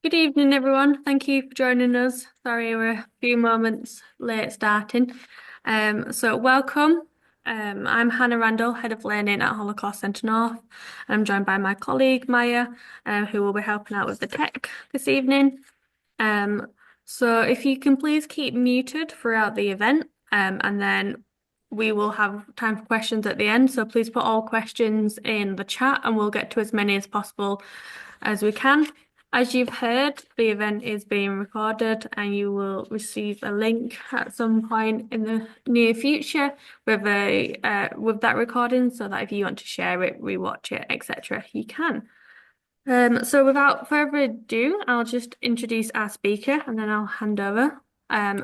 Good evening, everyone. Thank you for joining us. Sorry, we're a few moments late starting. So welcome. I'm Hannah Randall, Head of Learning at Holocaust Centre North. I'm joined by my colleague Maya, who will be helping out with the tech this evening. Um, so if you can please keep muted throughout the event, and then we will have time for questions at the end. So please put all questions in the chat and we'll get to as many as possible as we can. As you've heard, the event is being recorded and you will receive a link at some point in the near future with with that recording so that if you want to share it, rewatch it, etc., you can. So without further ado, I'll just introduce our speaker and then I'll hand over.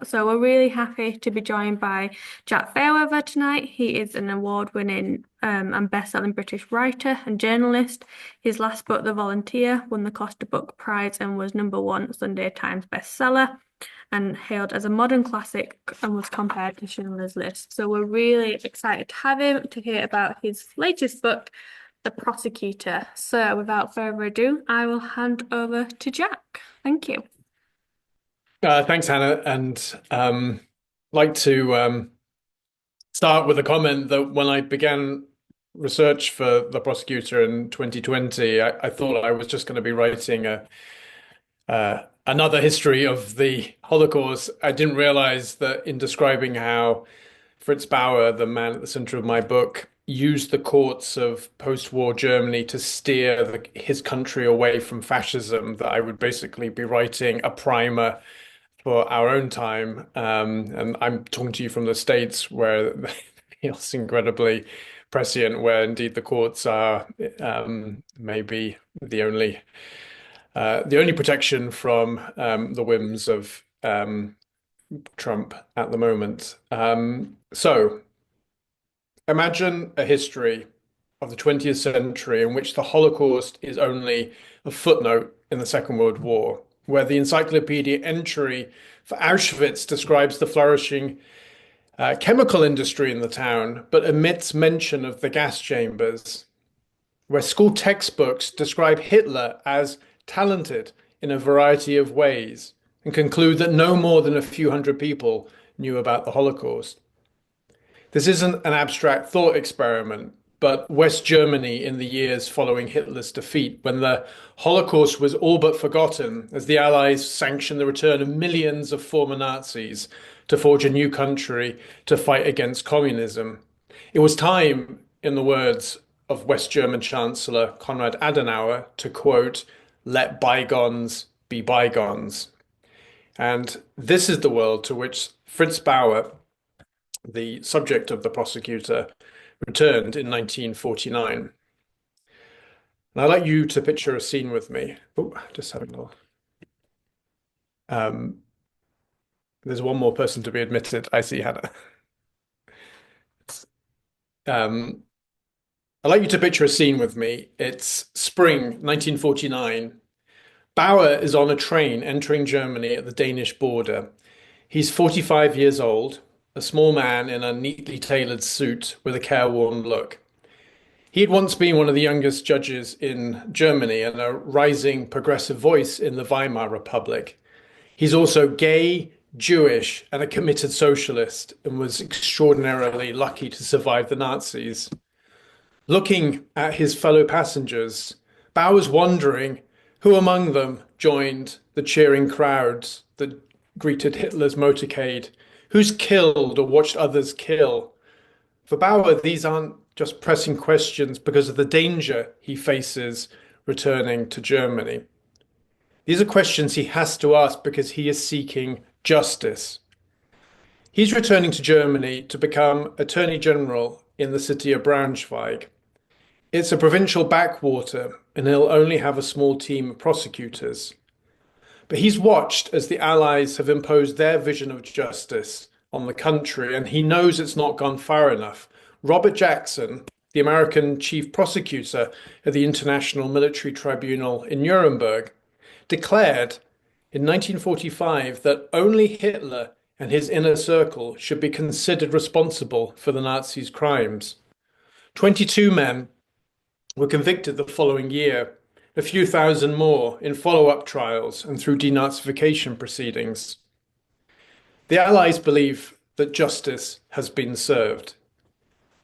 So we're really happy to be joined by Jack Fairweather tonight. He is an award-winning and best-selling British writer and journalist. His last book, The Volunteer, won the Costa Book Prize and was #1 Sunday Times bestseller and hailed as a modern classic and was compared to Schindler's List. So we're really excited to have him to hear about his latest book, The Prosecutor. So without further ado, I will hand over to Jack. Thank you. Thanks, Hannah, and like to start with a comment that when I began research for the prosecutor in 2020, I thought I was just going to be writing another history of the Holocaust. I didn't realize that in describing how Fritz Bauer, the man at the center of my book, used the courts of post-war Germany to steer his country away from fascism, that I would basically be writing a primer for our own time. And I'm talking to you from the States where it's incredibly prescient, where indeed the courts are maybe the only protection from the whims of Trump at the moment. So imagine a history of the 20th century in which the Holocaust is only a footnote in the Second World War, where the encyclopedia entry for Auschwitz describes the flourishing chemical industry in the town, but omits mention of the gas chambers, where school textbooks describe Hitler as talented in a variety of ways and conclude that no more than a few hundred people knew about the Holocaust. This isn't an abstract thought experiment, but West Germany in the years following Hitler's defeat, when the Holocaust was all but forgotten as the Allies sanctioned the return of millions of former Nazis to forge a new country to fight against communism. It was time, in the words of West German Chancellor Konrad Adenauer, to quote, "Let bygones be bygones." And this is the world to which Fritz Bauer, the subject of The Prosecutor, returned in 1949. And I'd like you to picture a scene with me. Oh, just having a little. There's one more person to be admitted. I see, Hannah. I'd like you to picture a scene with me. It's spring 1949. Bauer is on a train entering Germany at the Danish border. He's 45 years old, a small man in a neatly tailored suit with a careworn look. He had once been one of the youngest judges in Germany and a rising progressive voice in the Weimar Republic. He's also gay, Jewish, and a committed socialist, and was extraordinarily lucky to survive the Nazis. Looking at his fellow passengers, Bauer's wondering who among them joined the cheering crowds that greeted Hitler's motorcade, who's killed or watched others kill. For Bauer, these aren't just pressing questions because of the danger he faces returning to Germany. These are questions he has to ask because he is seeking justice. He's returning to Germany to become Attorney General in the city of Braunschweig. It's a provincial backwater, and he'll only have a small team of prosecutors. But he's watched as the Allies have imposed their vision of justice on the country, and he knows it's not gone far enough. Robert Jackson, the American chief prosecutor at the International Military Tribunal in Nuremberg, declared in 1945 that only Hitler and his inner circle should be considered responsible for the Nazis' crimes. 22 men were convicted the following year, a few thousand more in follow-up trials and through denazification proceedings. The Allies believe that justice has been served.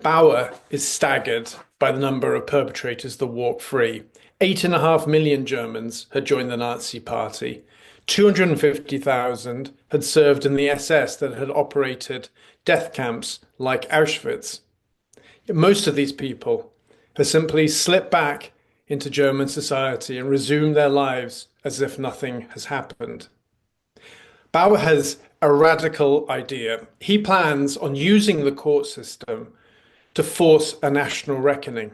Bauer is staggered by the number of perpetrators that walk free. 8.5 million Germans had joined the Nazi Party. 250,000 had served in the SS that had operated death camps like Auschwitz. Most of these people have simply slipped back into German society and resumed their lives as if nothing has happened. Bauer has a radical idea. He plans on using the court system to force a national reckoning.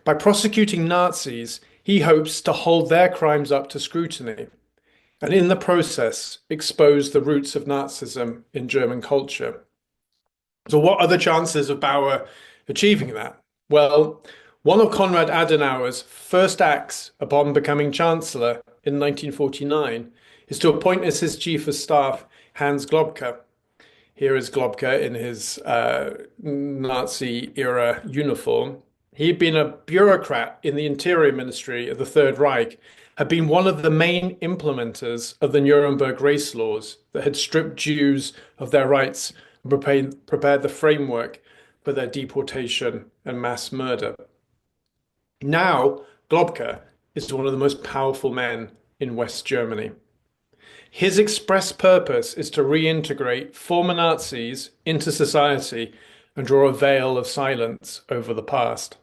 By prosecuting Nazis, he hopes to hold their crimes up to scrutiny and in the process expose the roots of Nazism in German culture. So what are the chances of Bauer achieving that? Well, one of Konrad Adenauer's first acts upon becoming Chancellor in 1949 is to appoint as his chief of staff Hans Globke. Here is Globke in his Nazi-era uniform. He'd been a bureaucrat in the Interior Ministry of the Third Reich, had been one of the main implementers of the Nuremberg race laws that had stripped Jews of their rights and prepared the framework for their deportation and mass murder. Now, Globke is one of the most powerful men in West Germany. His express purpose is to reintegrate former Nazis into society and draw a veil of silence over the past.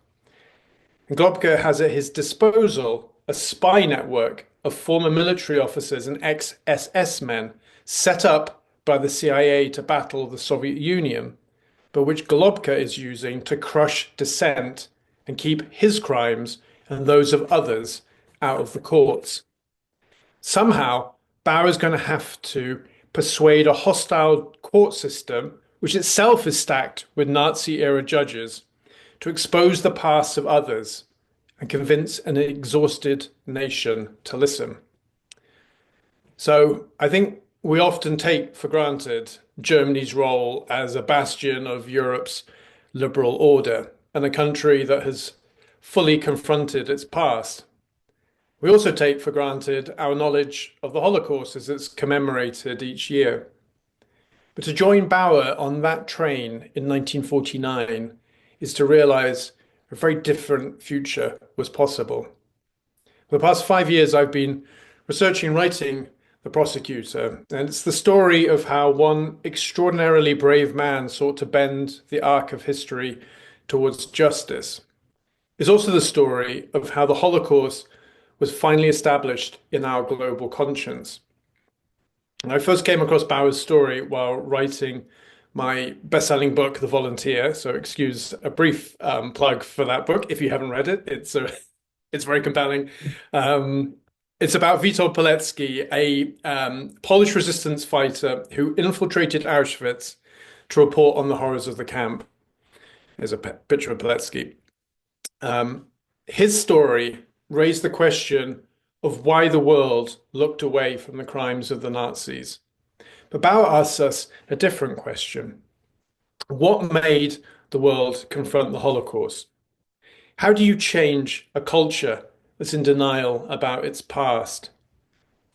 And Globke has at his disposal a spy network of former military officers and ex-SS men set up by the CIA to battle the Soviet Union, but which Globke is using to crush dissent and keep his crimes and those of others out of the courts. Somehow, Bauer is going to have to persuade a hostile court system, which itself is stacked with Nazi-era judges, to expose the past of others and convince an exhausted nation to listen. So I think we often take for granted Germany's role as a bastion of Europe's liberal order and a country that has fully confronted its past. We also take for granted our knowledge of the Holocaust as it's commemorated each year. But to join Bauer on that train in 1949 is to realize a very different future was possible. For the past 5 years, I've been researching and writing The Prosecutor, and it's the story of how one extraordinarily brave man sought to bend the arc of history towards justice. It's also the story of how the Holocaust was finally established in our global conscience. And I first came across Bauer's story while writing my best-selling book, The Volunteer. So excuse a brief plug for that book if you haven't read it. It's very compelling. It's about Witold Pilecki, a Polish resistance fighter who infiltrated Auschwitz to report on the horrors of the camp. There's a picture of Pilecki. His story raised the question of why the world looked away from the crimes of the Nazis. But Bauer asks us a different question. What made the world confront the Holocaust? How do you change a culture that's in denial about its past?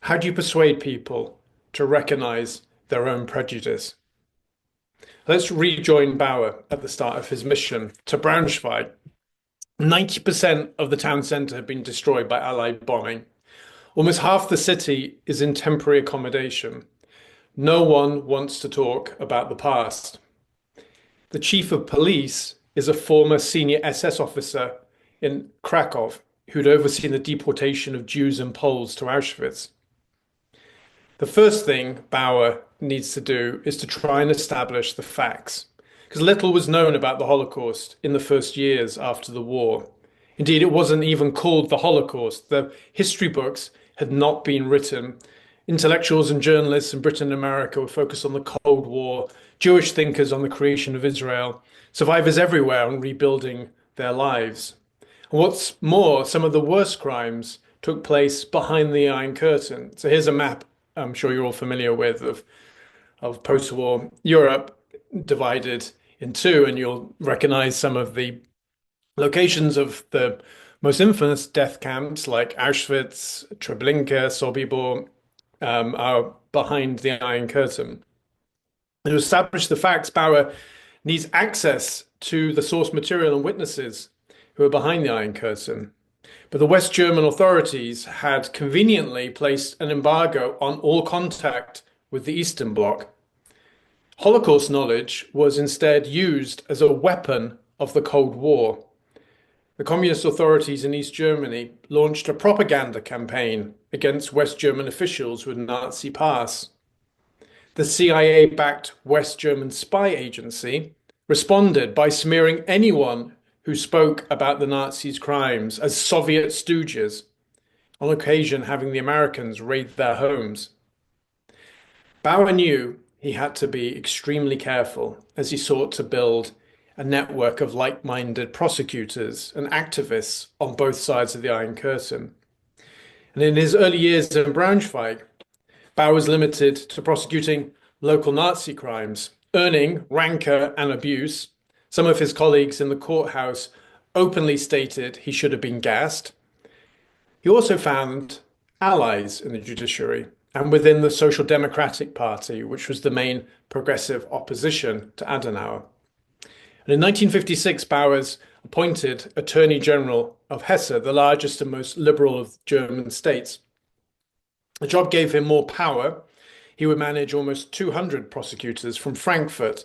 How do you persuade people to recognize their own prejudice? Let's rejoin Bauer at the start of his mission to Braunschweig. 90% of the town centre had been destroyed by Allied bombing. Almost half the city is in temporary accommodation. No one wants to talk about the past. The chief of police is a former senior SS officer in Krakow who'd overseen the deportation of Jews and Poles to Auschwitz. The first thing Bauer needs to do is to try and establish the facts, because little was known about the Holocaust in the first years after the war. Indeed, it wasn't even called the Holocaust. The history books had not been written. Intellectuals and journalists in Britain and America were focused on the Cold War, Jewish thinkers on the creation of Israel, survivors everywhere on rebuilding their lives. And what's more, some of the worst crimes took place behind the Iron Curtain. So here's a map I'm sure you're all familiar with of post-war Europe divided in two, and you'll recognize some of the locations of the Most infamous death camps like Auschwitz, Treblinka, Sobibor are behind the Iron Curtain. To establish the facts, Bauer needs access to the source material and witnesses who are behind the Iron Curtain. But the West German authorities had conveniently placed an embargo on all contact with the Eastern Bloc. Holocaust knowledge was instead used as a weapon of the Cold War. The communist authorities in East Germany launched a propaganda campaign against West German officials with Nazi pass. The CIA-backed West German spy agency responded by smearing anyone who spoke about the Nazis' crimes as Soviet stooges, on occasion having the Americans raid their homes. Bauer knew he had to be extremely careful as he sought to build a network of like-minded prosecutors and activists on both sides of the Iron Curtain. And in his early years in Braunschweig, Bauer was limited to prosecuting local Nazi crimes, earning rancor and abuse. Some of his colleagues in the courthouse openly stated he should have been gassed. He also found allies in the judiciary and within the Social Democratic Party, which was the main progressive opposition to Adenauer. And in 1956, Bauer's appointed Attorney General of Hesse, the largest and most liberal of German states. The job gave him more power. He would manage almost 200 prosecutors from Frankfurt,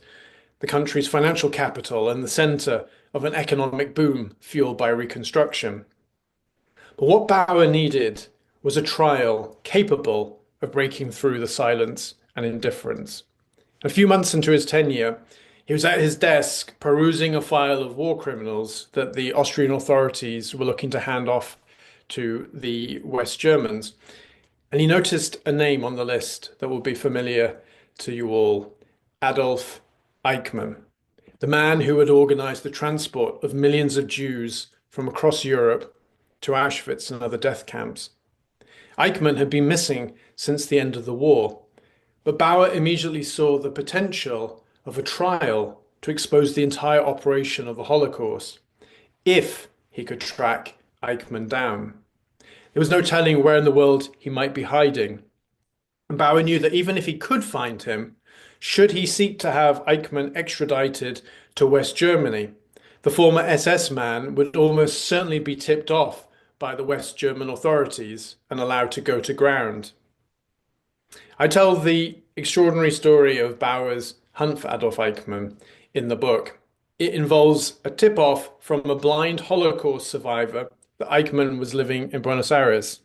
the country's financial capital and the center of an economic boom fueled by Reconstruction. But what Bauer needed was a trial capable of breaking through the silence and indifference. A few months into his tenure, he was at his desk perusing a file of war criminals that the Austrian authorities were looking to hand off to the West Germans. And he noticed a name on the list that will be familiar to you all, Adolf Eichmann, the man who had organized the transport of millions of Jews from across Europe to Auschwitz and other death camps. Eichmann had been missing since the end of the war, but Bauer immediately saw the potential of a trial to expose the entire operation of the Holocaust, if he could track Eichmann down. There was no telling where in the world he might be hiding. And Bauer knew that even if he could find him, should he seek to have Eichmann extradited to West Germany, the former SS man would almost certainly be tipped off by the West German authorities and allowed to go to ground. I tell the extraordinary story of Bauer's hunt for Adolf Eichmann in the book. It involves a tip-off from a blind Holocaust survivor that Eichmann was living in Buenos Aires.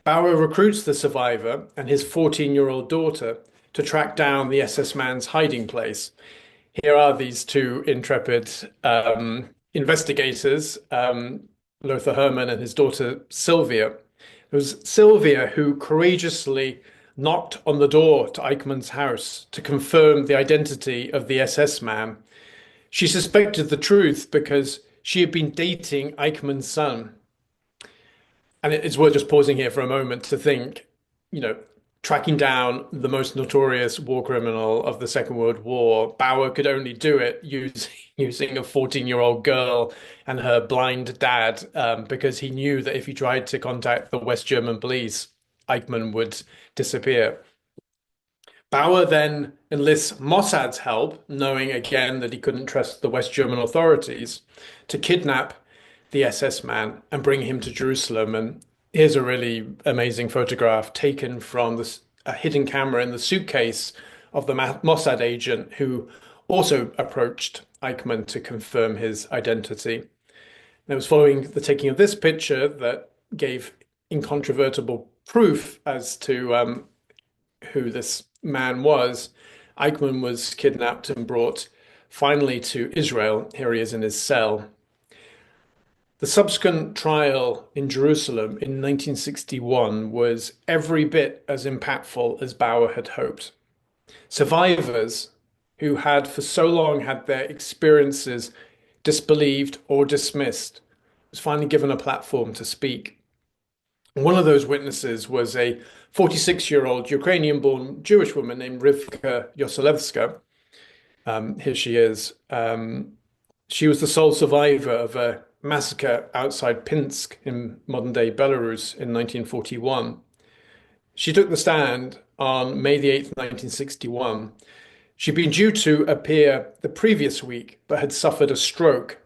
Bauer recruits the survivor and his 14-year-old daughter to track down the SS man's hiding place. Here are these two intrepid investigators, Lothar Hermann and his daughter Sylvia. It was Sylvia who courageously knocked on the door to Eichmann's house to confirm the identity of the SS man. She suspected the truth because she had been dating Eichmann's son. And it's worth just pausing here for a moment to think, tracking down the most notorious war criminal of the Second World War, Bauer could only do it using a 14-year-old girl and her blind dad, because he knew that if he tried to contact the West German police, Eichmann would disappear. Bauer then enlists Mossad's help, knowing again that he couldn't trust the West German authorities, to kidnap the SS man and bring him to Jerusalem. And here's a really amazing photograph taken from a hidden camera in the suitcase of the Mossad agent who also approached Eichmann to confirm his identity. And it was following the taking of this picture that gave incontrovertible proof as to who this man was. Eichmann was kidnapped and brought finally to Israel. Here he is in his cell. The subsequent trial in Jerusalem in 1961 was every bit as impactful as Bauer had hoped. Survivors who had for so long had their experiences disbelieved or dismissed was finally given a platform to speak. One of those witnesses was a 46-year-old Ukrainian-born Jewish woman named Rivka Yoselevska. Here she is. She was the sole survivor of a massacre outside Pinsk in modern-day Belarus in 1941. She took the stand on May the 8th, 1961. She'd been due to appear the previous week, but had suffered a stroke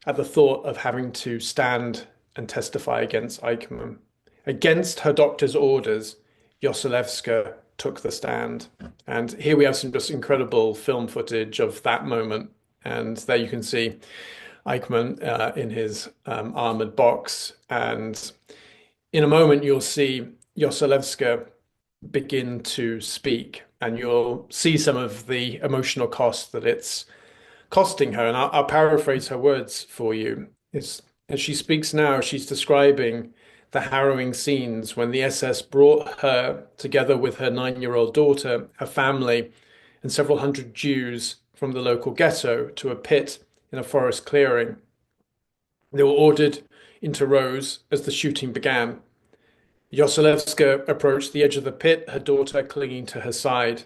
at the thought of having to stand and testify against Eichmann. Against her doctor's orders, Yoselevska took the stand. And here we have some just incredible film footage of that moment. And there you can see Eichmann in his armored box. And in a moment, you'll see Yoselevska begin to speak, and you'll see some of the emotional cost that it's costing her. And I'll paraphrase her words for you. As she speaks now, she's describing the harrowing scenes when the SS brought her together with her 9-year-old daughter, her family, and several hundred Jews from the local ghetto to a pit in a forest clearing. They were ordered into rows as the shooting began. Yoselevska approached the edge of the pit, her daughter clinging to her side.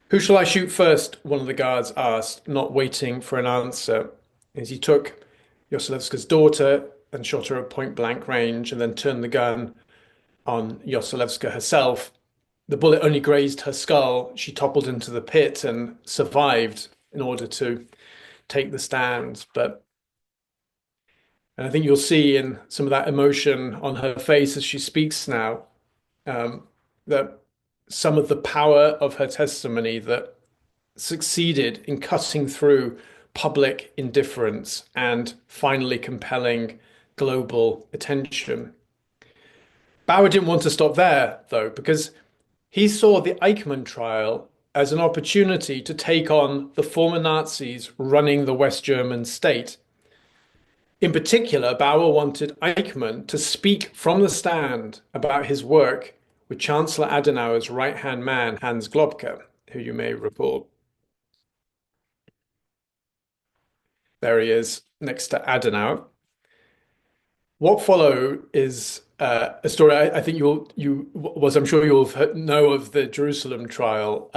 "Who shall I shoot first?" one of the guards asked, not waiting for an answer, as he took Yoselevska's daughter and shot her at point blank range and then turned the gun on Yoselevska herself. The bullet only grazed her skull. She toppled into the pit and survived in order to take the stand. And I think you'll see in some of that emotion on her face as she speaks now, that some of the power of her testimony that succeeded in cutting through public indifference and finally compelling global attention. Bauer didn't want to stop there, though, because he saw the Eichmann trial as an opportunity to take on the former Nazis running the West German state. In particular, Bauer wanted Eichmann to speak from the stand about his work with Chancellor Adenauer's right-hand man, Hans Globke, who you may recall. There he is next to Adenauer. What followed is a story I think I'm sure you'll know of the Jerusalem trial.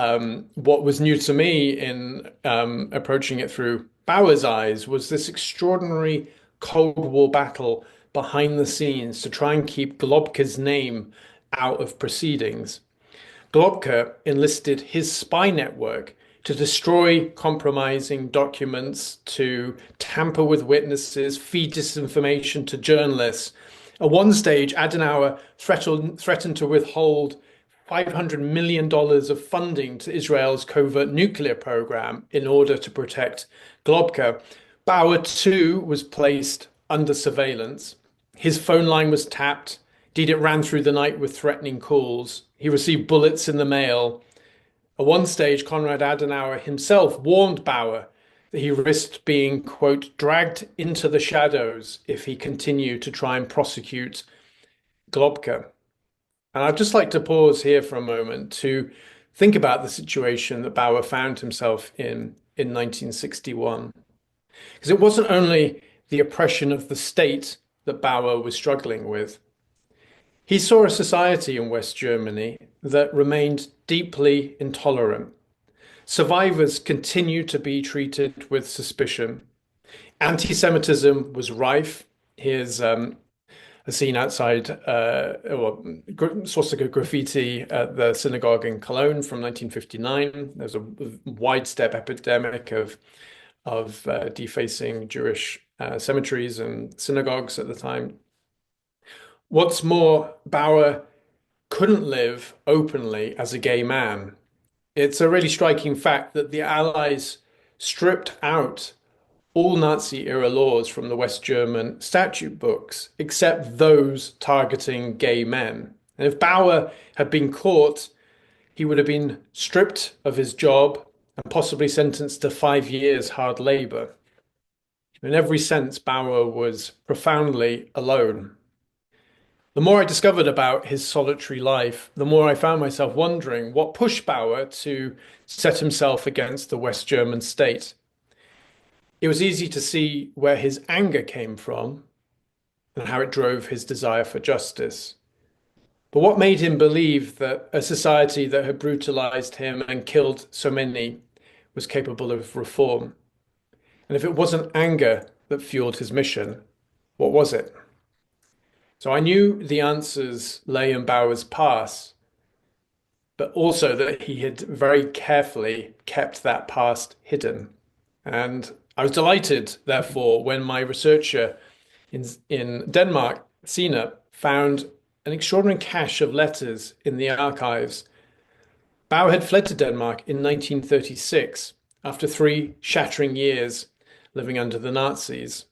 What was new to me in approaching it through Bauer's eyes was this extraordinary Cold War battle behind the scenes to try and keep Globke's name out of proceedings. Globke enlisted his spy network to destroy compromising documents, to tamper with witnesses, feed disinformation to journalists. At one stage, Adenauer threatened to withhold $500 million of funding to Israel's covert nuclear program in order to protect Globke. Bauer, too, was placed under surveillance. His phone line was tapped. Indeed, it ran through the night with threatening calls. He received bullets in the mail. At one stage, Konrad Adenauer himself warned Bauer that he risked being, quote, dragged into the shadows if he continued to try and prosecute Globke. And I'd just like to pause here for a moment to think about the situation that Bauer found himself in 1961. Because it wasn't only the oppression of the state that Bauer was struggling with. He saw a society in West Germany that remained deeply intolerant. Survivors continued to be treated with suspicion. Anti-Semitism was rife. Here's a scene outside swastika graffiti at the synagogue in Cologne from 1959. There's a widespread epidemic of defacing Jewish cemeteries and synagogues at the time. What's more, Bauer couldn't live openly as a gay man. It's a really striking fact that the Allies stripped out all Nazi-era laws from the West German statute books, except those targeting gay men. And if Bauer had been caught, he would have been stripped of his job and possibly sentenced to 5 years hard labor. In every sense, Bauer was profoundly alone. The more I discovered about his solitary life, the more I found myself wondering what pushed Bauer to set himself against the West German state. It was easy to see where his anger came from and how it drove his desire for justice. But what made him believe that a society that had brutalized him and killed so many was capable of reform? And if it wasn't anger that fueled his mission? What was it? So I knew the answers lay in Bauer's past, but also that he had very carefully kept that past hidden. And I was delighted, therefore, when my researcher in Denmark, Sina, found an extraordinary cache of letters in the archives. Bauer had fled to Denmark in 1936 after 3 shattering years living under the Nazis.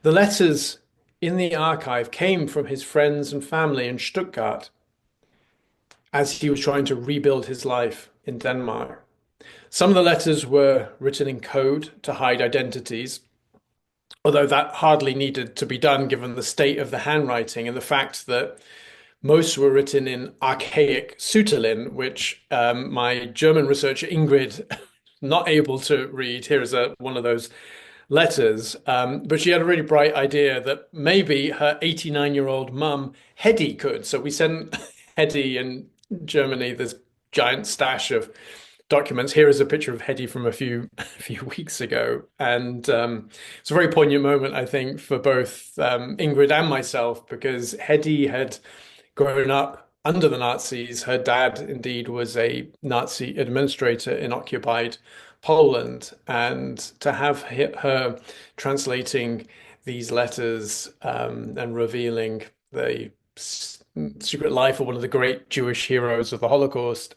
The letters in the archive came from his friends and family in Stuttgart as he was trying to rebuild his life in Denmark. Some of the letters were written in code to hide identities, although that hardly needed to be done given the state of the handwriting and the fact that most were written in archaic Suterlin, which my German researcher Ingrid not able to read. Here is one of those letters. But she had a really bright idea that maybe her 89-year-old mum, Hedy, could. So we sent Hedy in Germany this giant stash of documents. Here is a picture of Hedy from a few weeks ago. And it's a very poignant moment, I think, for both Ingrid and myself, because Hedy had grown up under the Nazis. Her dad, indeed, was a Nazi administrator in occupied Poland. And to have her translating these letters and revealing the secret life of one of the great Jewish heroes of the Holocaust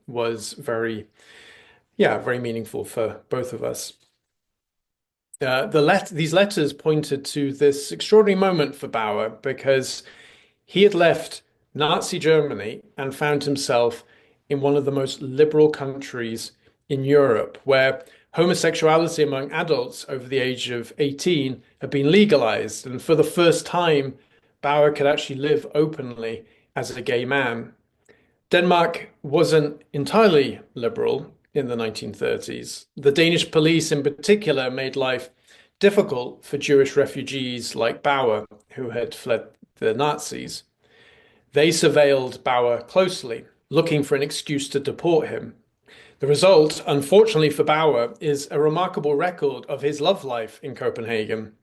was very meaningful for both of us. These letters pointed to this extraordinary moment for Bauer because he had left Nazi Germany and found himself in one of the most liberal countries in Europe, where homosexuality among adults over the age of 18 had been legalized. And for the first time, Bauer could actually live openly as a gay man. Denmark wasn't entirely liberal in the 1930s. The Danish police, in particular, made life difficult for Jewish refugees like Bauer, who had fled the Nazis. They surveilled Bauer closely, looking for an excuse to deport him. The result, unfortunately for Bauer, is a remarkable record of his love life in Copenhagen.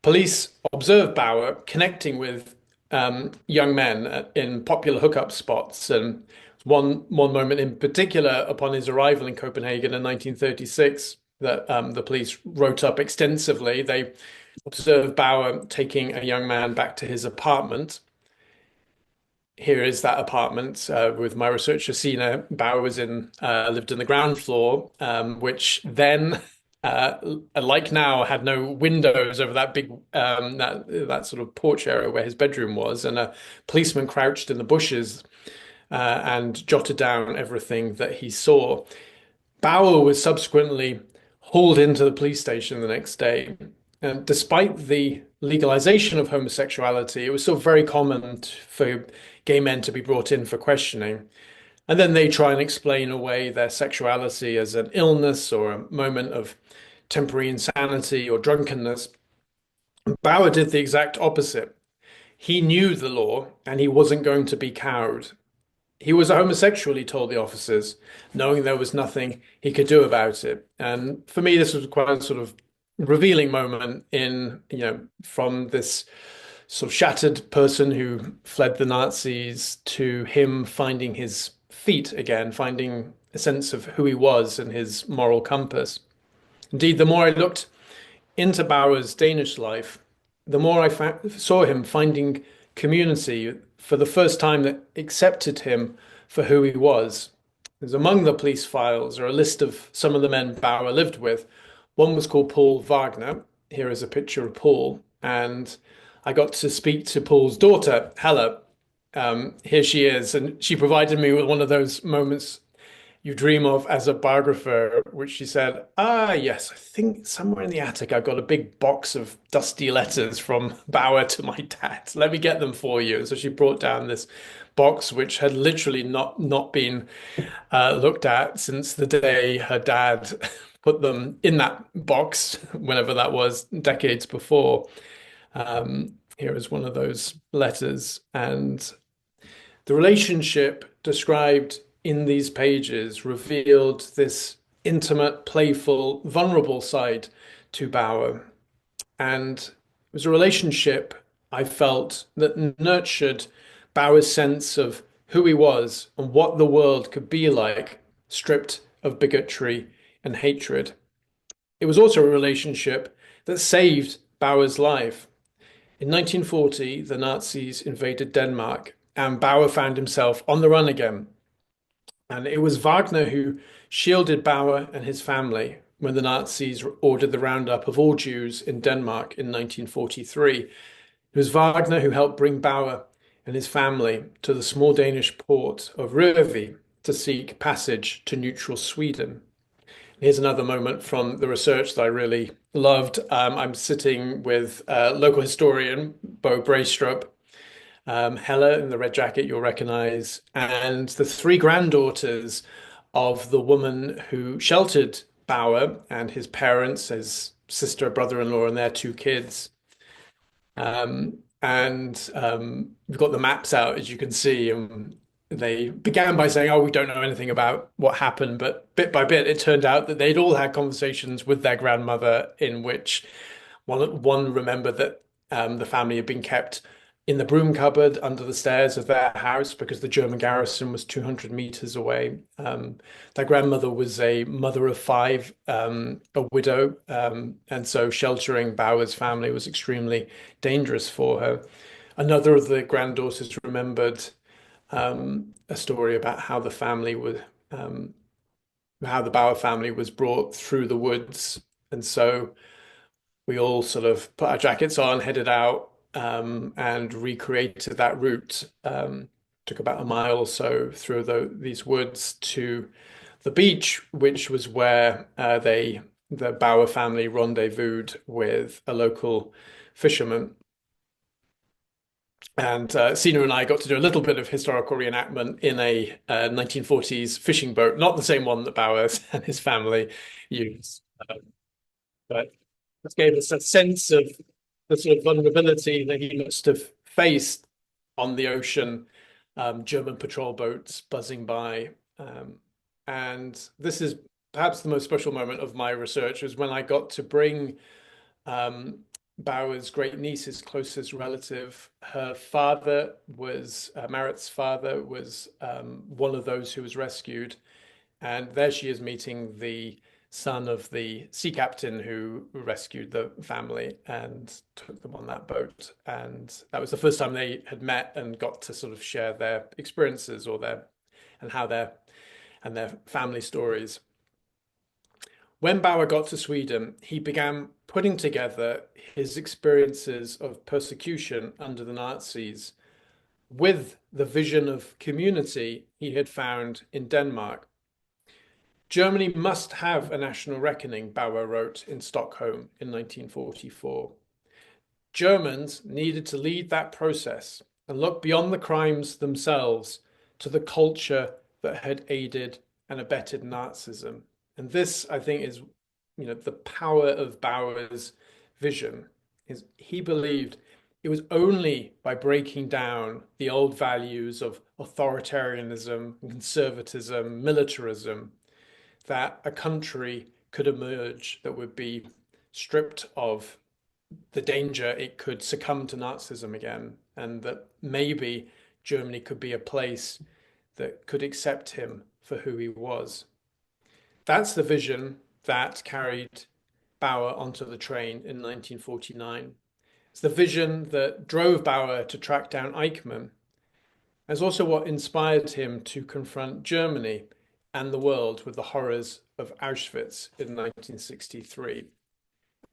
Police observed Bauer connecting with young men in popular hookup spots. And one moment in particular, upon his arrival in Copenhagen in 1936, that the police wrote up extensively. They observed Bauer taking a young man back to his apartment. Here is that apartment with my researcher Sina. Bauer was lived in the ground floor, which then, like now, had no windows over that big that sort of porch area where his bedroom was, and a policeman crouched in the bushes and jotted down everything that he saw. Bauer was subsequently hauled into the police station the next day. And despite the legalization of homosexuality, it was still very common for gay men to be brought in for questioning. And then they try and explain away their sexuality as an illness or a moment of temporary insanity or drunkenness. Bauer did the exact opposite. He knew the law and he wasn't going to be cowed. He was a homosexual, he told the officers, knowing there was nothing he could do about it. And for me, this was quite a sort of revealing moment from this sort of shattered person who fled the Nazis to him finding his feet again, finding a sense of who he was and his moral compass. Indeed, the more I looked into Bauer's Danish life, the more I saw him finding community for the first time that accepted him for who he was. There's among the police files are a list of some of the men Bauer lived with. One was called Paul Wagner. Here is a picture of Paul. And I got to speak to Paul's daughter, Hella. Here she is. And she provided me with one of those moments you dream of as a biographer, which she said, yes, I think somewhere in the attic I've got a big box of dusty letters from Bauer to my dad. Let me get them for you. And so she brought down this box, which had literally not been looked at since the day her dad put them in that box, whenever that was, decades before. Here is one of those letters. And the relationship described in these pages revealed this intimate, playful, vulnerable side to Bauer. And it was a relationship I felt that nurtured Bauer's sense of who he was and what the world could be like, stripped of bigotry and hatred. It was also a relationship that saved Bauer's life. In 1940, the Nazis invaded Denmark, and Bauer found himself on the run again. And it was Wagner who shielded Bauer and his family when the Nazis ordered the roundup of all Jews in Denmark in 1943. It was Wagner who helped bring Bauer and his family to the small Danish port of Rødvig to seek passage to neutral Sweden. Here's another moment from the research that I really loved. I'm sitting with local historian Bo Braystrup, Hella in the red jacket you'll recognize, and the three granddaughters of the woman who sheltered Bauer and his parents, his sister, brother-in-law, and their two kids. And we've got the maps out, as you can see. And they began by saying, "Oh, we don't know anything about what happened," but bit by bit, it turned out that they'd all had conversations with their grandmother in which one remembered that the family had been kept in the broom cupboard under the stairs of their house because the German garrison was 200 meters away. Their grandmother was a mother of five, a widow, and so sheltering Bauer's family was extremely dangerous for her. Another of the granddaughters remembered a story about how how the Bauer family was brought through the woods, and so we all sort of put our jackets on, headed out, and recreated that route. Took about a mile or so through these woods to the beach, which was where the Bauer family rendezvoused with a local fisherman. And Sina and I got to do a little bit of historical reenactment in a 1940s fishing boat, not the same one that Bauer and his family used, but it gave us a sense of the sort of vulnerability that he must have faced on the ocean, German patrol boats buzzing by. And this is perhaps the most special moment of my research was when I got to bring Bauer's great niece, his closest relative. Her father was, Marit's father was one of those who was rescued. And there she is meeting the son of the sea captain who rescued the family and took them on that boat. And that was the first time they had met and got to sort of share their experiences or their family stories. When Bauer got to Sweden, he began putting together his experiences of persecution under the Nazis with the vision of community he had found in Denmark. Germany must have a national reckoning, Bauer wrote in Stockholm in 1944. Germans needed to lead that process and look beyond the crimes themselves to the culture that had aided and abetted Nazism. And this, I think, is, the power of Bauer's vision. Is he believed it was only by breaking down the old values of authoritarianism, conservatism, militarism, that a country could emerge that would be stripped of the danger it could succumb to Nazism again, and that maybe Germany could be a place that could accept him for who he was. That's the vision that carried Bauer onto the train in 1949. It's the vision that drove Bauer to track down Eichmann. It's also what inspired him to confront Germany and the world with the horrors of Auschwitz in 1963.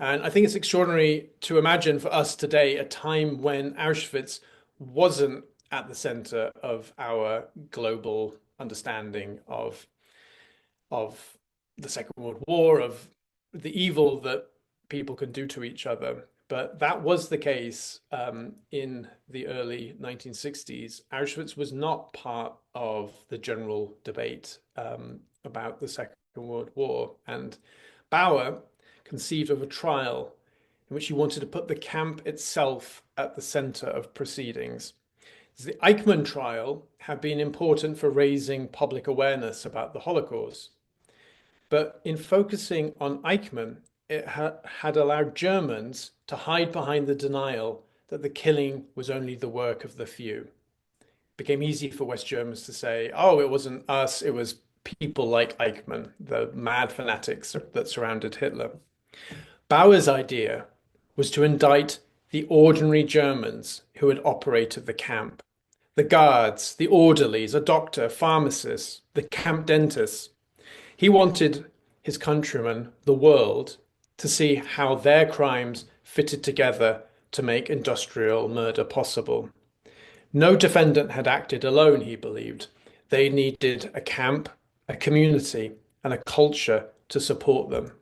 And I think it's extraordinary to imagine for us today a time when Auschwitz wasn't at the center of our global understanding of the Second World War, of the evil that people can do to each other. But that was the case in the early 1960s. Auschwitz was not part of the general debate about the Second World War. And Bauer conceived of a trial in which he wanted to put the camp itself at the center of proceedings. The Eichmann trial had been important for raising public awareness about the Holocaust. But in focusing on Eichmann, it had allowed Germans to hide behind the denial that the killing was only the work of the few. It became easy for West Germans to say, oh, it wasn't us, it was people like Eichmann, the mad fanatics that surrounded Hitler. Bauer's idea was to indict the ordinary Germans who had operated the camp. The guards, the orderlies, a doctor, pharmacists, the camp dentists. He wanted his countrymen, the world, to see how their crimes fitted together to make industrial murder possible. No defendant had acted alone, he believed. They needed a camp, a community, and a culture to support them.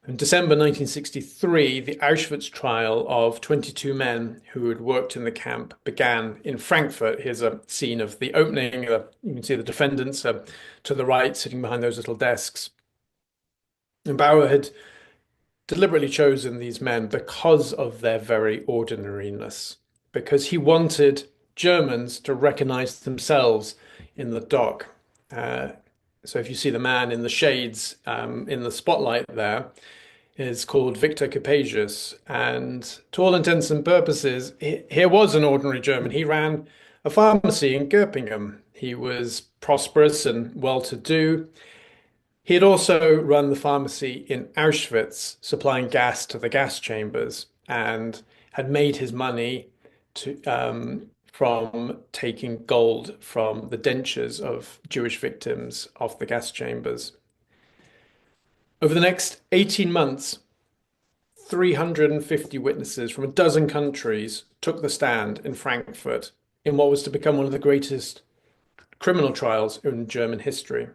In December 1963, the Auschwitz trial of 22 men who had worked in the camp began in Frankfurt. Here's a scene of the opening. You can see the defendants to the right, sitting behind those little desks. And Bauer had deliberately chosen these men because of their very ordinariness, because he wanted Germans to recognize themselves in the dock. So if you see the man in the shades in the spotlight there, is called Victor Capacius, and to all intents and purposes, here was an ordinary German. He ran a pharmacy in Göppingen. He was prosperous and well-to-do. He had also run the pharmacy in Auschwitz, supplying gas to the gas chambers, and had made his money from taking gold from the dentures of Jewish victims of the gas chambers. Over the next 18 months, 350 witnesses from a dozen countries took the stand in Frankfurt in what was to become one of the greatest criminal trials in German history.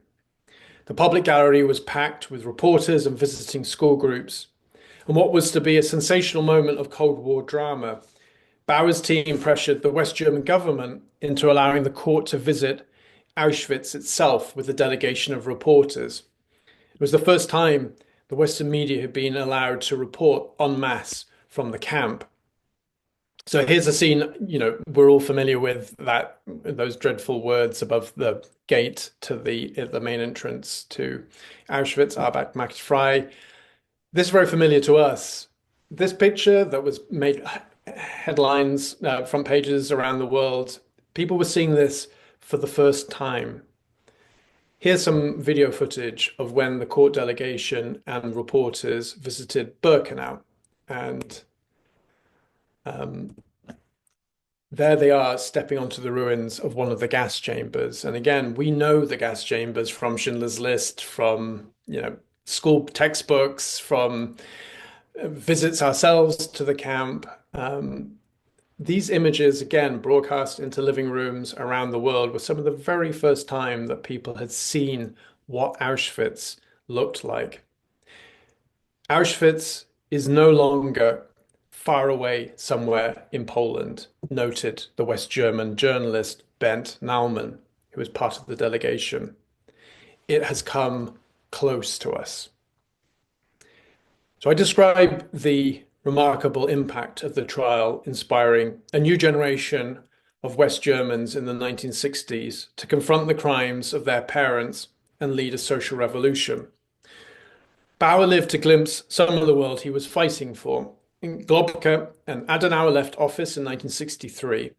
The public gallery was packed with reporters and visiting school groups. And what was to be a sensational moment of Cold War drama, Bauer's team pressured the West German government into allowing the court to visit Auschwitz itself with a delegation of reporters. It was the first time the Western media had been allowed to report en masse from the camp. So here's a scene, we're all familiar with that, those dreadful words above the gate to the main entrance to Auschwitz, Arbeit macht frei. This is very familiar to us. This picture that was made headlines, front pages around the world, people were seeing this for the first time. Here's some video footage of when the court delegation and reporters visited Birkenau. And there they are stepping onto the ruins of one of the gas chambers. And again, we know the gas chambers from Schindler's List, from school textbooks, from visits ourselves to the camp. These images, again, broadcast into living rooms around the world, were some of the very first time that people had seen what Auschwitz looked like. Auschwitz is no longer far away somewhere in Poland, noted the West German journalist Bernd Naumann, who was part of the delegation. It has come close to us. So I describe the remarkable impact of the trial, inspiring a new generation of West Germans in the 1960s to confront the crimes of their parents and lead a social revolution. Bauer lived to glimpse some of the world he was fighting for. In Globke and Adenauer left office in 1963,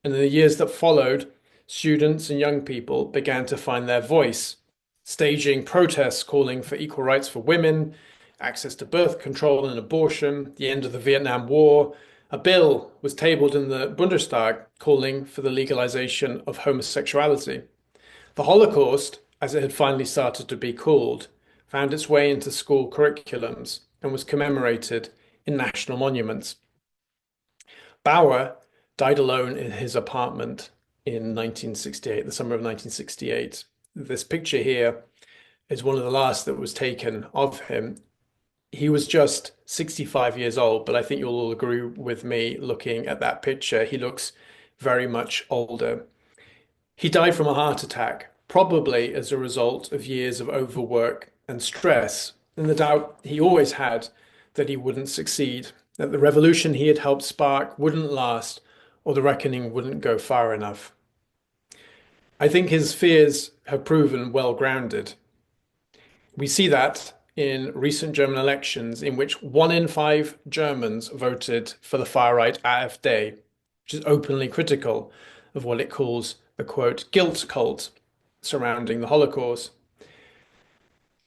and in the years that followed, students and young people began to find their voice, staging protests calling for equal rights for women, access to birth control and abortion, the end of the Vietnam War. A bill was tabled in the Bundestag calling for the legalization of homosexuality. The Holocaust, as it had finally started to be called, found its way into school curriculums and was commemorated in national monuments. Bauer died alone in his apartment in 1968, the summer of 1968. This picture here is one of the last that was taken of him. He was just 65 years old, but I think you'll all agree with me looking at that picture. He looks very much older. He died from a heart attack, probably as a result of years of overwork and stress, and the doubt he always had that he wouldn't succeed, that the revolution he had helped spark wouldn't last, or the reckoning wouldn't go far enough. I think his fears have proven well grounded. We see that in recent German elections in which 1 in 5 Germans voted for the far right AfD, which is openly critical of what it calls the quote, guilt cult surrounding the Holocaust.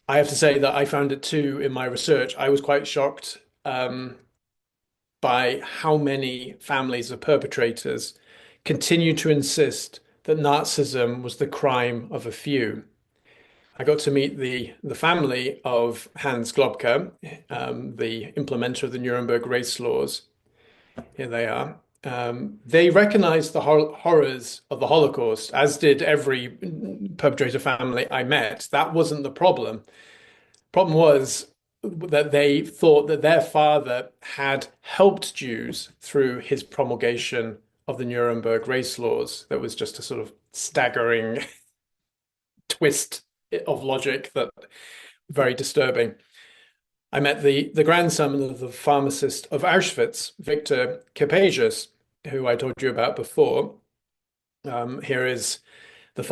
I have to say that I found it too in my research. I was quite shocked by how many families of perpetrators continue to insist that Nazism was the crime of a few. I got to meet the family of Hans Globke, the implementer of the Nuremberg race laws. Here they are. They recognized the horrors of the Holocaust, as did every perpetrator family I met. That wasn't the problem. Problem was that they thought that their father had helped Jews through his promulgation of the Nuremberg race laws. That was just a sort of staggering twist of logic that very disturbing. I met the grandson of the pharmacist of Auschwitz, Victor Kipagis, who I told you about before. Here is the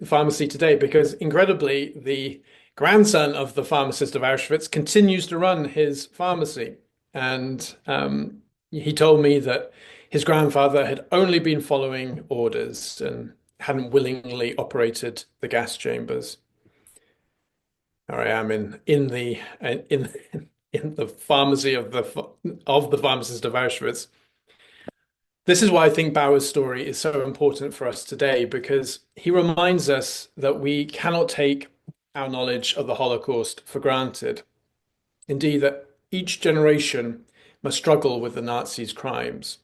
pharmacy today, because incredibly, the grandson of the pharmacist of Auschwitz continues to run his pharmacy. And he told me that his grandfather had only been following orders and hadn't willingly operated the gas chambers. Here I am in the pharmacy of the pharmacist of Auschwitz. This is why I think Bauer's story is so important for us today, because he reminds us that we cannot take our knowledge of the Holocaust for granted. Indeed, that each generation must struggle with the Nazis' crimes.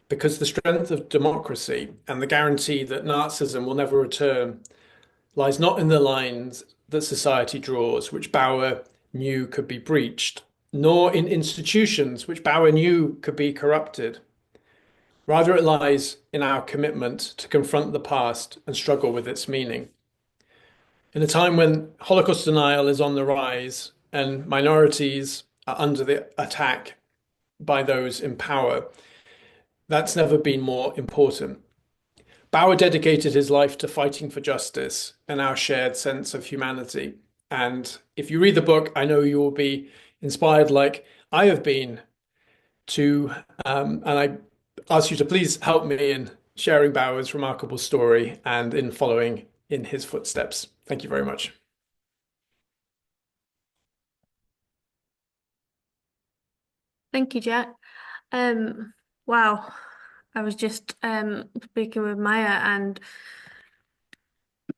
Because the strength of democracy and the guarantee that Nazism will never return lies not in the lines that society draws, which Bauer knew could be breached, nor in institutions which Bauer knew could be corrupted. Rather, it lies in our commitment to confront the past and struggle with its meaning. In a time when Holocaust denial is on the rise and minorities are under the attack by those in power, that's never been more important. Bauer dedicated his life to fighting for justice and our shared sense of humanity. And if you read the book, I know you will be inspired, like I have been, to, and I ask you to please help me in sharing Bauer's remarkable story and in following in his footsteps. Thank you very much. Thank you, Jack. Um, wow. I was just speaking with Maya and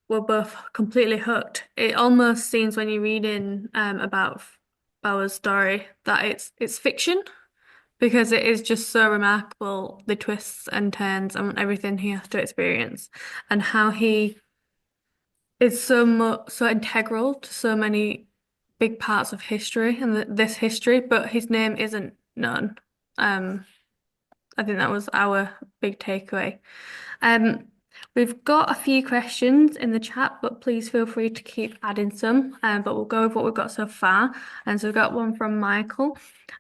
we're both completely hooked. It almost seems when you're reading about Bauer's story that it's fiction because it is just so remarkable, the twists and turns and everything he has to experience and how he is so integral to so many big parts of history and this history, but his name isn't known. Um, I think that was our big takeaway. Um, we've got a few questions in the chat, but please feel free to keep adding some. But we'll go with what we've got so far. And so we've got one from Michael.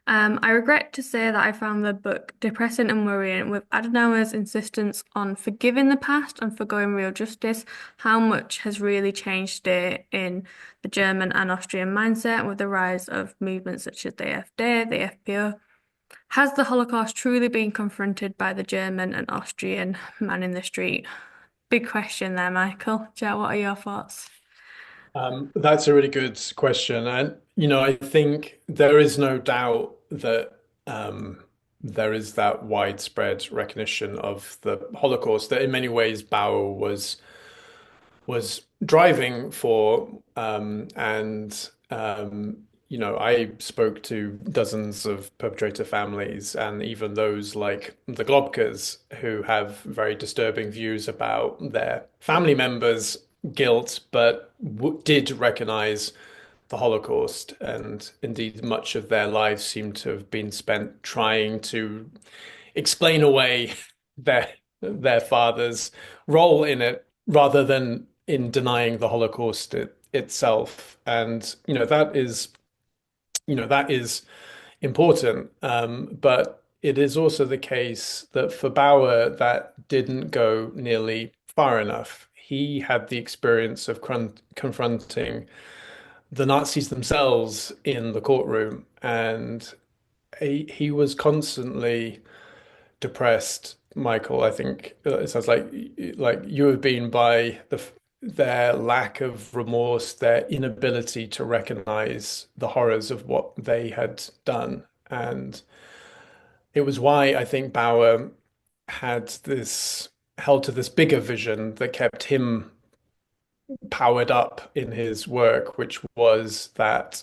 I regret to say that I found the book depressing and worrying, with Adenauer's insistence on forgiving the past and forgoing real justice. How much has really changed it in the German and Austrian mindset with the rise of movements such as the AfD, the FPO? Has the Holocaust truly been confronted by the German and Austrian man in the street? Big question there, Michael. Jack, what are your thoughts? That's a really good question. And, I think there is no doubt that there is that widespread recognition of the Holocaust that in many ways Bauer was driving for. I spoke to dozens of perpetrator families and even those like the Globkers who have very disturbing views about their family members' guilt, but did recognize the Holocaust. And indeed, much of their lives seem to have been spent trying to explain away their their father's role in it rather than in denying the Holocaust itself. And that is important. But it is also the case that for Bauer, that didn't go nearly far enough. He had the experience of confronting the Nazis themselves in the courtroom, and he was constantly depressed, Michael. I think it sounds like you have been by their lack of remorse, their inability to recognize the horrors of what they had done. And it was why I think Bauer had this held to this bigger vision that kept him powered up in his work, which was that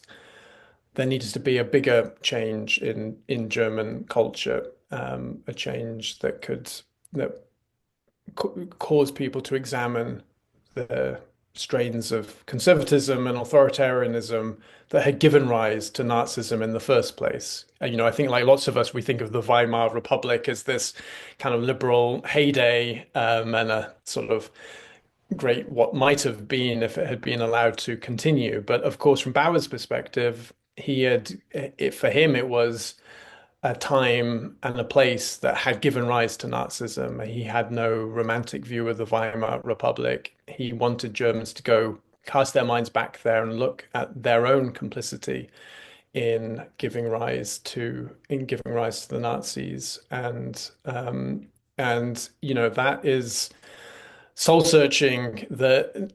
there needed to be a bigger change in German culture, a change that could that cause people to examine the strains of conservatism and authoritarianism that had given rise to Nazism in the first place. I think like lots of us, we think of the Weimar Republic as this kind of liberal heyday, and a sort of great what might have been if it had been allowed to continue. But of course, from Bauer's perspective, for him, it was a time and a place that had given rise to Nazism. He had no romantic view of the Weimar Republic. He wanted Germans to go cast their minds back there and look at their own complicity in giving rise to the Nazis. And that is soul searching that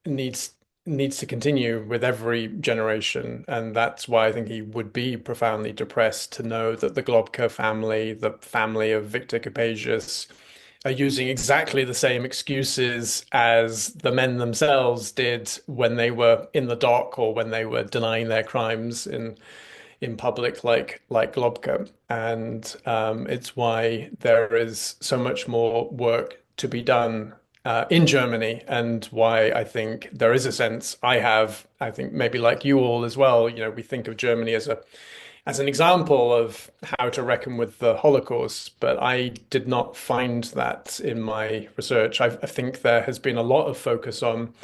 needs needs to continue with every generation. And that's why I think he would be profoundly depressed to know that the Globker family, the family of Victor Capasius, are using exactly the same excuses as the men themselves did when they were in the dock or when they were denying their crimes in public, like Globker. And it's why there is so much more work to be done in Germany, and why I think there is a sense I think maybe like you all as well, we think of Germany as an example of how to reckon with the Holocaust, but I did not find that in my research. I think there has been a lot of focus on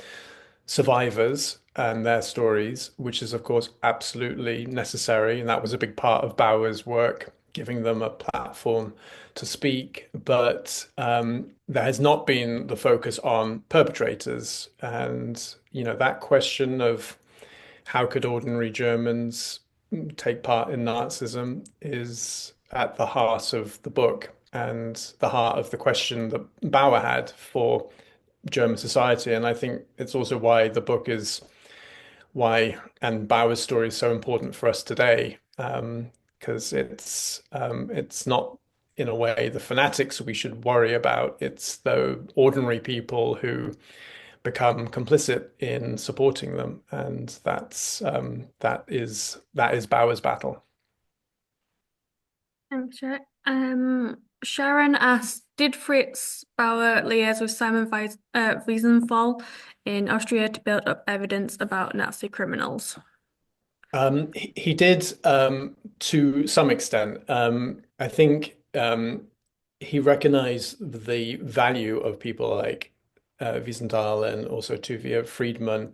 survivors and their stories, which is, of course, absolutely necessary. And that was a big part of Bauer's work, giving them a platform to speak. But there has not been the focus on perpetrators. And, that question of how could ordinary Germans take part in Nazism is at the heart of the book and the heart of the question that Bauer had for German society. And I think it's also why the book is why and Bauer's story is so important for us today, because it's not in a way the fanatics we should worry about. It's the ordinary people who become complicit in supporting them, and that is Bauer's battle. Thanks, Jack. Sharon asked, did Fritz Bauer liaise with Simon Wiesenthal in Austria to build up evidence about Nazi criminals? He did to some extent. I think he recognized the value of people like Wiesenthal and also Tuvia Friedman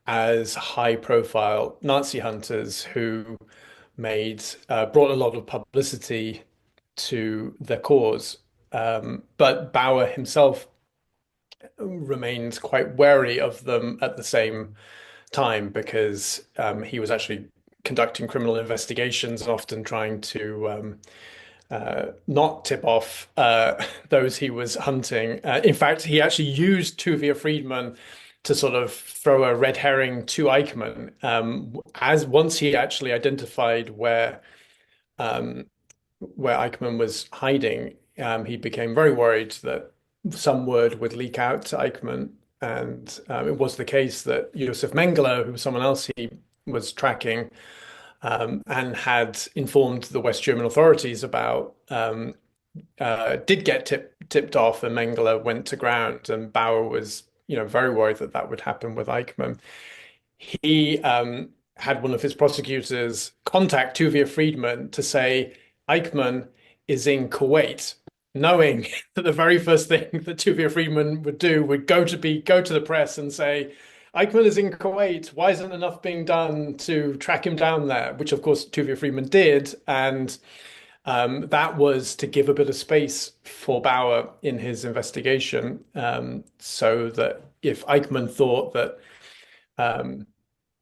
as high-profile Nazi hunters who brought a lot of publicity to their cause. But Bauer himself remained quite wary of them at the same time because he was actually conducting criminal investigations and often trying to not tip off those he was hunting. In fact, he actually used Tuvia Friedman to sort of throw a red herring to Eichmann. As once he actually identified where Eichmann was hiding, he became very worried that some word would leak out to Eichmann. And it was the case that Josef Mengele, who was someone else he was tracking, and had informed the West German authorities about, did get tipped off, and Mengele went to ground. And Bauer was, very worried that that would happen with Eichmann. He had one of his prosecutors contact Tuvia Friedman to say Eichmann is in Kuwait, knowing that the very first thing that Tuvia Friedman would do would go to the press and say, Eichmann is in Kuwait. Why isn't enough being done to track him down there? Which, of course, Tuvia Friedman did. And that was to give a bit of space for Bauer in his investigation, so that if Eichmann thought that um,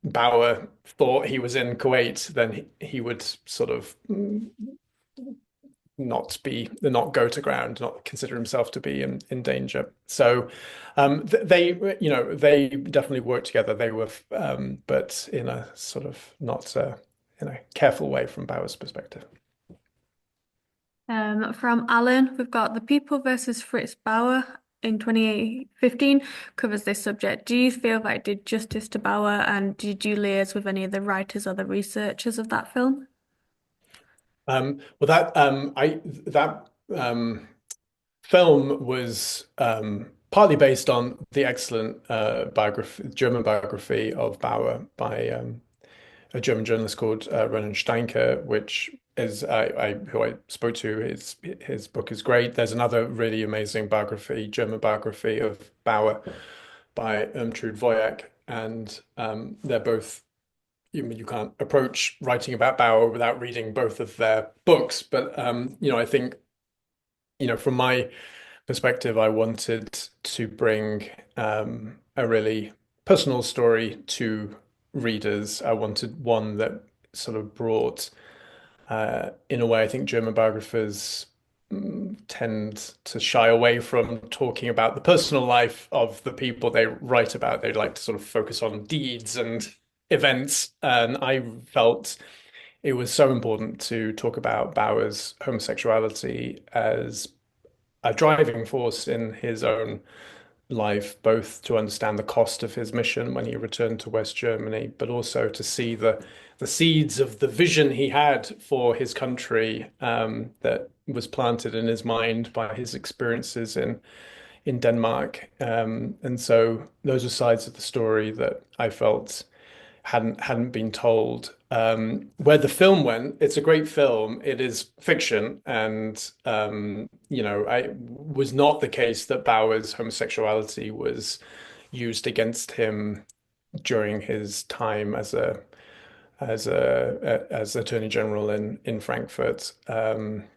Bauer thought he was in Kuwait, then he would sort of not go to ground, not consider himself to be in danger. So they definitely worked together. They were, but in a sort of not in a careful way from Bauer's perspective. From Alan, we've got The People versus Fritz Bauer in 2015 covers this subject. Do you feel that it did justice to Bauer, and did you liaise with any of the writers or the researchers of that film? Well, that film was partly based on the excellent German biography of Bauer by a German journalist called Ronan Steinke, which is who I spoke to. His book is great. There's another really amazing biography, German biography of Bauer by Ermtrude Voyak, and they're both. You can't approach writing about Bauer without reading both of their books. But I think from my perspective, I wanted to bring a really personal story to readers. I wanted one that sort of brought, in a way, I think German biographers tend to shy away from talking about the personal life of the people they write about. They like to sort of focus on deeds and events. And I felt it was so important to talk about Bauer's homosexuality as a driving force in his own life, both to understand the cost of his mission when he returned to West Germany, but also to see the seeds of the vision he had for his country that was planted in his mind by his experiences in Denmark. And so those are sides of the story that I felt hadn't been told. Where the film went, it's a great film. It is fiction, and I was not the case that Bauer's homosexuality was used against him during his time as Attorney General in Frankfurt. And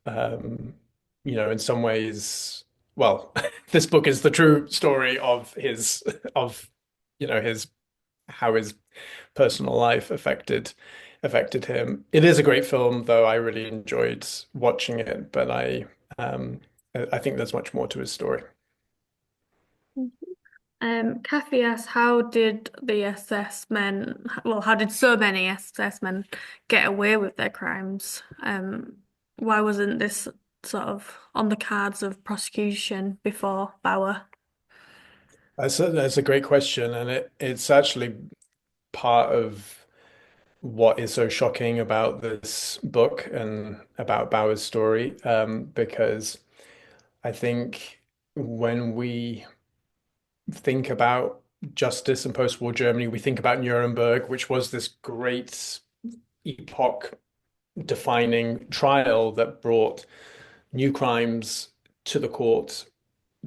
in some ways, well, this book is the true story of his how his personal life affected him. It is a great film, though. I really enjoyed watching it, but I think there's much more to his story. Kathy asks, how did the SS men, well, how did so many SS men get away with their crimes? Why wasn't this sort of on the cards of prosecution before Bauer? That's a great question, and it's actually part of what is so shocking about this book and about Bauer's story, because I think when we think about justice in post-war Germany, we think about Nuremberg, which was this great epoch-defining trial that brought new crimes to the court,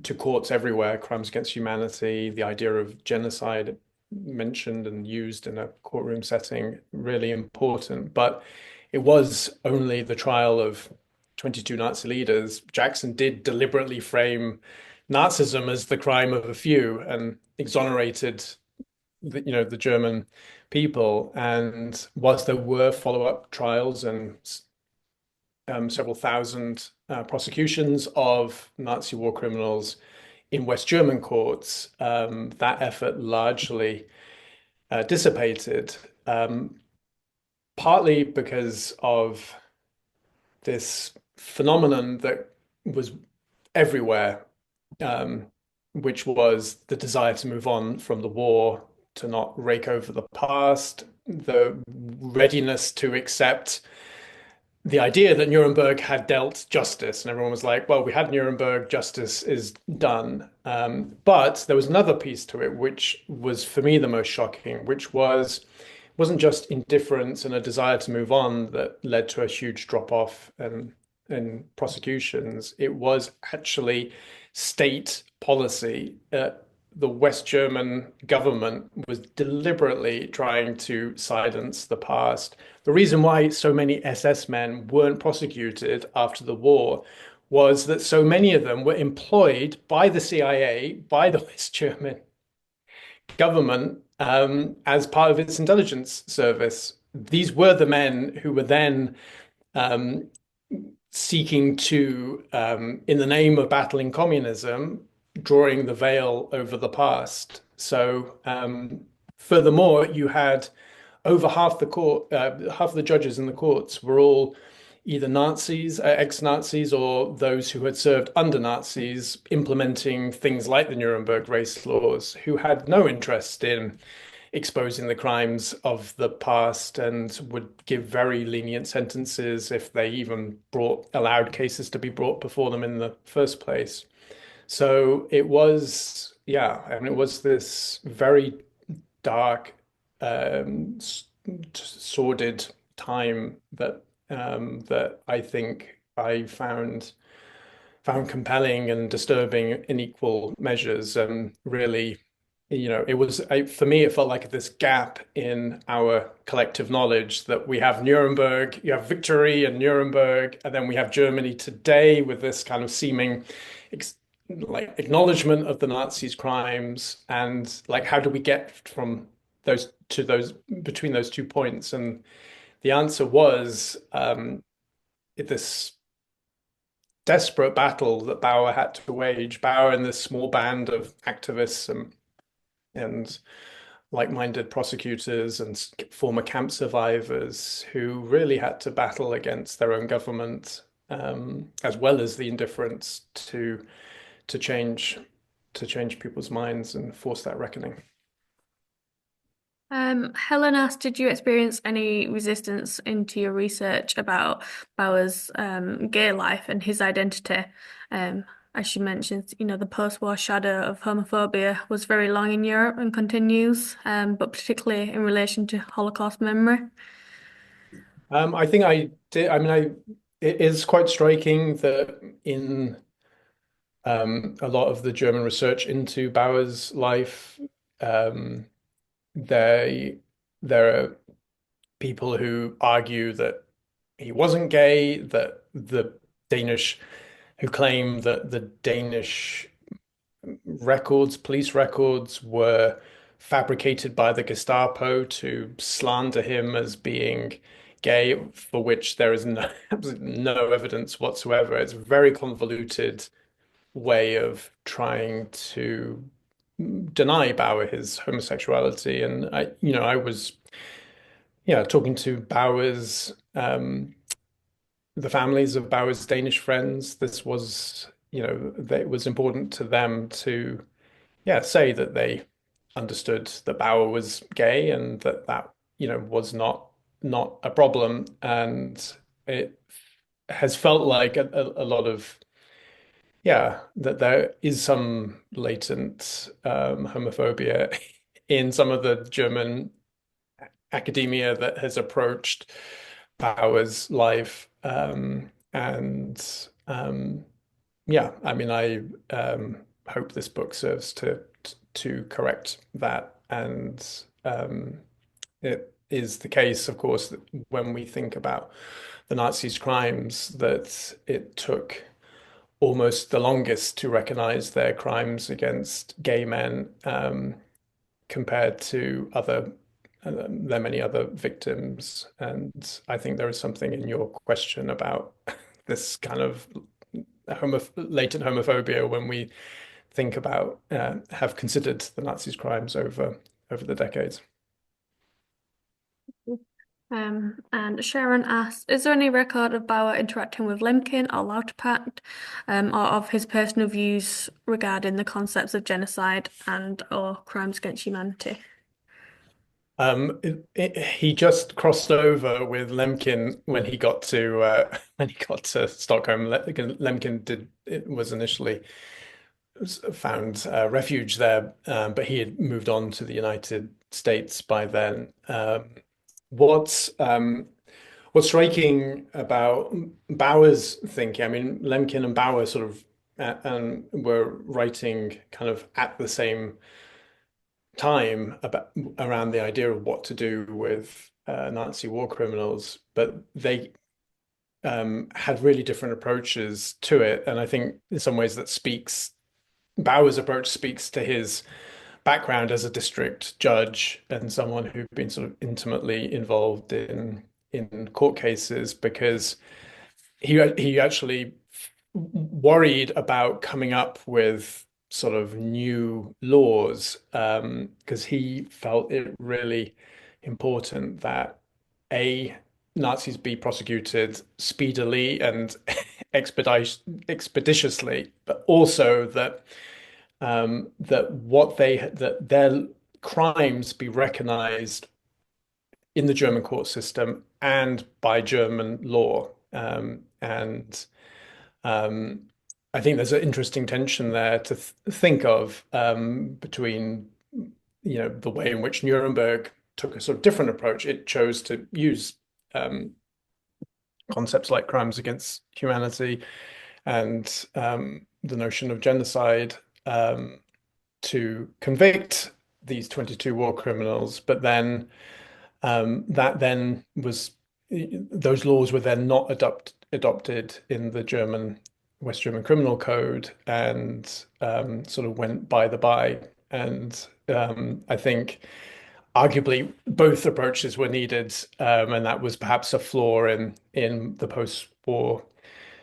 to courts everywhere, crimes against humanity, the idea of genocide mentioned and used in a courtroom setting, really important. But it was only the trial of 22 Nazi leaders. Jackson did deliberately frame Nazism as the crime of a few and exonerated the German people. And whilst there were follow-up trials and several thousand prosecutions of Nazi war criminals in West German courts, that effort largely dissipated, partly because of this phenomenon that was everywhere, um, which was the desire to move on from the war, to not rake over the past, the readiness to accept the idea that Nuremberg had dealt justice, and everyone was like, well, we had Nuremberg, justice is done. But there was another piece to it, which was for me the most shocking, which wasn't just indifference and a desire to move on that led to a huge drop off in prosecutions. It was actually state policy. The West German government was deliberately trying to silence the past. The reason why so many SS men weren't prosecuted after the war was that so many of them were employed by the CIA, by the West German government as part of its intelligence service. These were the men who were then um, seeking to, in the name of battling communism, drawing the veil over the past. So, furthermore, you had over half the court, half of the judges in the courts were all either Nazis, ex-Nazis, or those who had served under Nazis, implementing things like the Nuremberg race laws, who had no interest in exposing the crimes of the past and would give very lenient sentences if they even allowed cases to be brought before them in the first place. So it was, yeah, I mean, it was this very dark, sordid time that I think I found compelling and disturbing in equal measures, and really, it was for me, it felt like this gap in our collective knowledge that we have Nuremberg, you have victory in Nuremberg, and then we have Germany today with this kind of seeming ex like acknowledgement of the Nazis' crimes, and like how do we get from those between those 2 points? And the answer was this desperate battle that Bauer had to wage. Bauer and this small band of activists and like-minded prosecutors and former camp survivors who really had to battle against their own government, as well as the indifference to change to change people's minds and force that reckoning. Helen asked, did you experience any resistance into your research about Bauer's gay life and his identity? As she mentioned, the post-war shadow of homophobia was very long in Europe and continues, but particularly in relation to Holocaust memory. I think I did. I mean, it is quite striking that in a lot of the German research into Bauer's life, um, they there are people who argue that he wasn't gay, that the Danish who claim that the Danish police records, were fabricated by the Gestapo to slander him as being gay, for which there is absolutely no evidence whatsoever. It's a very convoluted way of trying to deny Bauer his homosexuality. And I was, yeah, talking to the families of Bauer's Danish friends. This was, that it was important to them to, yeah, say that they understood that Bauer was gay and that was not a problem. And it has felt like a lot of, yeah, that there is some latent homophobia in some of the German academia that has approached Bauer's life. And yeah, I mean, I hope this book serves to correct that. And it is the case, of course, that when we think about the Nazis' crimes, that it took almost the longest to recognize their crimes against gay men, compared to their many other victims. And I think there is something in your question about this kind of latent homophobia when we think about have considered the Nazis' crimes over the decades. And Sharon asked, is there any record of Bauer interacting with Lemkin or Lauterpacht, or of his personal views regarding the concepts of genocide and or crimes against humanity? He just crossed over with Lemkin when he got to Stockholm. Lemkin was initially found refuge there, but he had moved on to the United States by then. What's what's striking about Bauer's thinking? I mean, Lemkin and Bauer sort of were writing kind of at the same time about around the idea of what to do with Nazi war criminals, but they had really different approaches to it. And I think in some ways Bauer's approach speaks to his background as a district judge and someone who'd been sort of intimately involved in court cases because he actually worried about coming up with sort of new laws because he felt it really important that a Nazis be prosecuted speedily and expeditiously, but also that that their crimes be recognized in the German court system and by German law. And um, I think there's an interesting tension there to th think of between, the way in which Nuremberg took a sort of different approach. It chose to use um, concepts like crimes against humanity and the notion of genocide to convict these 22 war criminals, but then that then was those laws were then not adopted in the West German Criminal Code and sort of went by the by. And I think arguably both approaches were needed, and that was perhaps a flaw in the post-war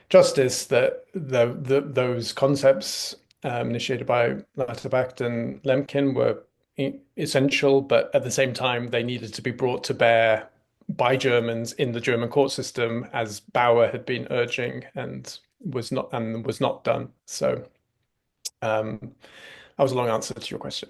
justice that those concepts initiated by Lauterbach and Lemkin were essential, but at the same time they needed to be brought to bear by Germans in the German court system, as Bauer had been urging and was not done. So that was a long answer to your question.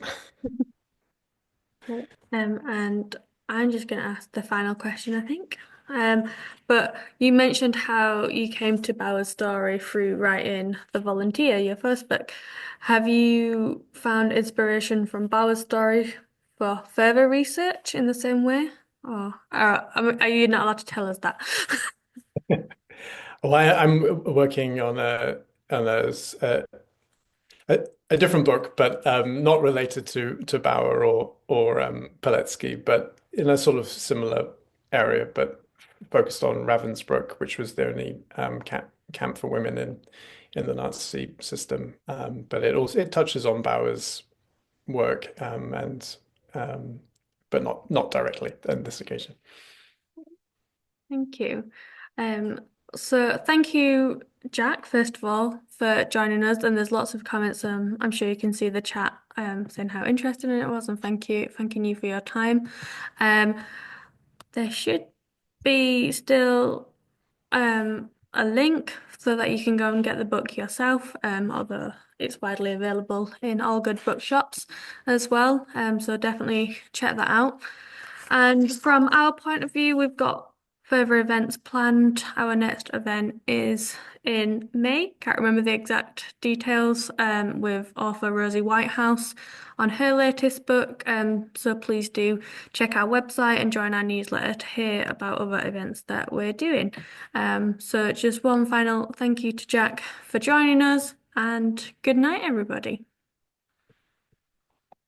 Right. And I'm just going to ask the final question, I think. Um, but you mentioned how you came to Bauer's story through writing The Volunteer, your first book. Have you found inspiration from Bauer's story for further research in the same way? Or are you not allowed to tell us that? Well, I'm working on a different book, but not related to Bauer or Pilecki, but in a sort of similar area, but focused on Ravensbrück, which was the only camp for women in the Nazi system. But it touches on Bauer's work and but not directly on this occasion. Thank you. Um, so thank you, Jack, first of all, for joining us. And there's lots of comments. I'm sure you can see the chat saying how interesting it was, and thanking you for your time. Um, there should be still a link so that you can go and get the book yourself, although it's widely available in all good bookshops as well. So definitely check that out. And from our point of view, we've got further events planned. Our next event is in May. Can't remember the exact details, with author Rosie Whitehouse on her latest book. So please do check our website and join our newsletter to hear about other events that we're doing. So just one final thank you to Jack for joining us, and good night, everybody.